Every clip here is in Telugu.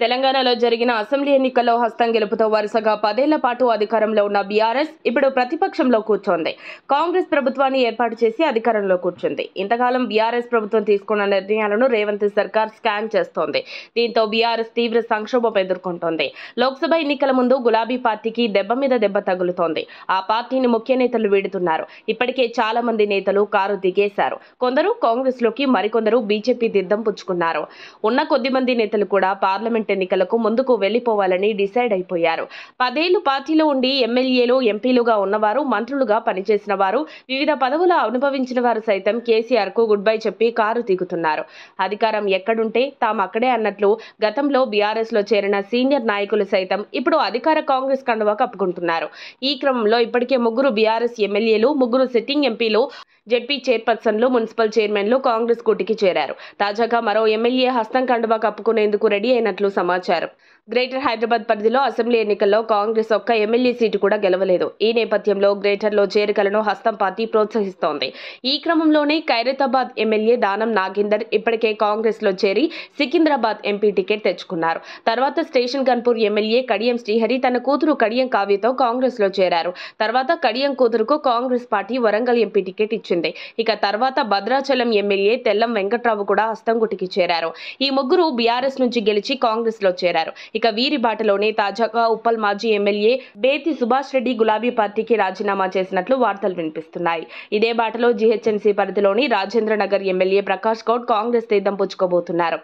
తెలంగాణలో జరిగిన అసెంబ్లీ ఎన్నికల్లో హస్తం గెలుపుతో వరుసగా 10 ఏళ్ల పాటు అధికారంలో ఉన్న బీఆర్ఎస్ ఇప్పుడు ప్రతిపక్షంలో కూర్చోంది. కాంగ్రెస్ ప్రభుత్వాన్ని ఏర్పాటు చేసి అధికారంలో కూర్చుంది. ఇంతకాలం బీఆర్ఎస్ ప్రభుత్వం తీసుకున్న నిర్ణయాలను రేవంత్ సర్కార్ స్కాన్ చేస్తోంది. దీంతో బీఆర్ఎస్ తీవ్ర సంక్షోభం ఎదుర్కొంటోంది. లోక్సభ ఎన్నికల ముందు గులాబీ పార్టీకి దెబ్బ మీద దెబ్బ తగులుతోంది. ఆ పార్టీని ముఖ్య నేతలు వీడుతున్నారు. ఇప్పటికే చాలా మంది నేతలు కారు దిగేశారు. కొందరు కాంగ్రెస్ లోకి, మరికొందరు బీజేపీ దిద్దం పుచ్చుకున్నారు. ఉన్న కొద్ది మంది నేతలు కూడా పార్లమెంట్ ఎన్నికలకు ముందుకు వెళ్లిపోవాలని డిసైడ్ అయిపోయారు. 10 ఏళ్లు పార్టీలో ఉండి ఎమ్మెల్యేలు, ఎంపీలుగా ఉన్నవారు, మంత్రులుగా పనిచేసిన వారు, వివిధ పదవులు అనుభవించిన వారు సైతం కేసీఆర్ కు గుడ్ బై చెప్పి కారు దిగుతున్నారు. అధికారం ఎక్కడుంటే తాము అక్కడే అన్నట్లు గతంలో బీఆర్ఎస్ లో చేరిన సీనియర్ నాయకులు సైతం ఇప్పుడు అధికార కాంగ్రెస్ కండువా కప్పుకుంటున్నారు. ఈ క్రమంలో ఇప్పటికే 3 బీఆర్ఎస్ ఎమ్మెల్యేలు, 3 సిట్టింగ్ ఎంపీలు, జెడ్పీ చైర్పర్సన్లు, మున్సిపల్ చైర్మన్లు కాంగ్రెస్ కూటికి చేరారు. తాజాగా మరో ఎమ్మెల్యే హస్తం కండువా కప్పుకునేందుకు రెడీ అయినట్లు సమాచారం. గ్రేటర్ హైదరాబాద్ పరిధిలో అసెంబ్లీ ఎన్నికల్లో కాంగ్రెస్ ఒక్క ఎమ్మెల్యే సీటు కూడా గెలవలేదు. ఈ నేపథ్యంలో గ్రేటర్లో చేరికలను హస్తం పార్టీ ప్రోత్సహిస్తోంది. ఈ క్రమంలోనే ఖైరతాబాద్ ఎమ్మెల్యే దానం నాగేందర్ ఇప్పటికే కాంగ్రెస్ లో చేరి సికింద్రాబాద్ ఎంపీ టికెట్ తెచ్చుకున్నారు. తర్వాత స్టేషన్ గన్పూర్ ఎమ్మెల్యే కడియం శ్రీహరి తన కూతురు కడియం కావ్యతో కాంగ్రెస్ లో చేరారు. తర్వాత కడియం కూతురుకు Congress party Warangal MP ticket ఇచ్చింది. ఇక తర్వాత భద్రాచలం ఎమ్మెల్యే తెల్లం వెంకట్రావు కూడా హస్తం గుటికి చేరారు. ఈ 3 బీఆర్ఎస్ నుంచి గెలిచి కాంగ్రెస్ లో చేరారు. ఇక వీరి బాటలోనే తాజాగా ఉప్పల్ మాజీ ఎమ్మెల్యే బేతి సుభాష్ రెడ్డి గులాబీ పార్టీకి రాజీనామా చేసినట్లు వార్తలు వినిపిస్తున్నాయి. ఇదే బాటలో జీహెచ్ఎంసీ పరిధిలోని రాజేంద్ర నగర్ ఎమ్మెల్యే ప్రకాష్ గౌడ్ కాంగ్రెస్ తీర్థం పుచ్చుకోబోతున్నారు.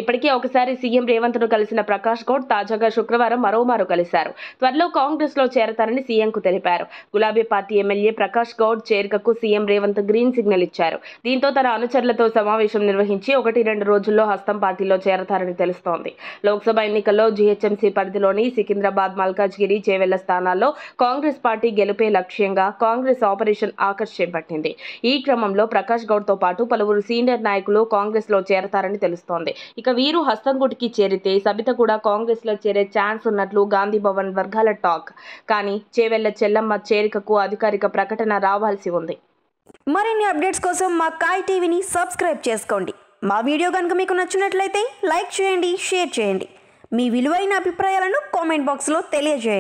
ఇప్పటికే ఒకసారి సీఎం రేవంత్ ను కలిసిన ప్రకాష్ గౌడ్ తాజాగా శుక్రవారం మరోమారు కలిశారు. త్వరలో కాంగ్రెస్ లో చేరతారని సీఎం కు తెలిపారు. గులాబీ పార్టీ ఎమ్మెల్యే ప్రకాష్ గౌడ్ చేరికకు సీఎం రేవంత్ గ్రీన్ సిగ్నల్ ఇచ్చారు. దీంతో తన అనుచరులతో సమావేశం నిర్వహించి 1-2 రోజుల్లో హస్తం పార్టీలో చేరతారని తెలుస్తోంది. లోక్సభ ఎన్నికల్లో జీహెచ్ఎంసీ పరిధిలోని సికింద్రాబాద్, మల్కాజ్గిరి, చేవెళ్ల స్థానాల్లో కాంగ్రెస్ పార్టీ గెలుపే లక్ష్యంగా కాంగ్రెస్ ఆపరేషన్ ఆకర్ష్ చేపట్టింది. ఈ క్రమంలో ప్రకాష్ గౌడ్ తో పాటు పలువురు సీనియర్ నాయకులు కాంగ్రెస్ లో చేరతారని తెలుస్తోంది. ఇక వీరు హస్తం గుటికి చేరితే సబిత కూడా కాంగ్రెస్ లో చేరే ఛాన్స్ ఉన్నట్లు గాంధీ భవన్ వర్గాల టాక్. కానీ చేవెళ్ల చెల్లమ్మ చేరికకు అధికారిక ప్రకటన రావాల్సి ఉంది. మరిన్ని అప్డేట్స్ కోసం మా కాయ్ టీవీని సబ్స్క్రైబ్ చేసుకోండి. మా వీడియో కనుక మీకు నచ్చినట్లయితే లైక్ చేయండి, షేర్ చేయండి. మీ విలువైన అభిప్రాయాలను కామెంట్ బాక్స్లో తెలియజేయండి.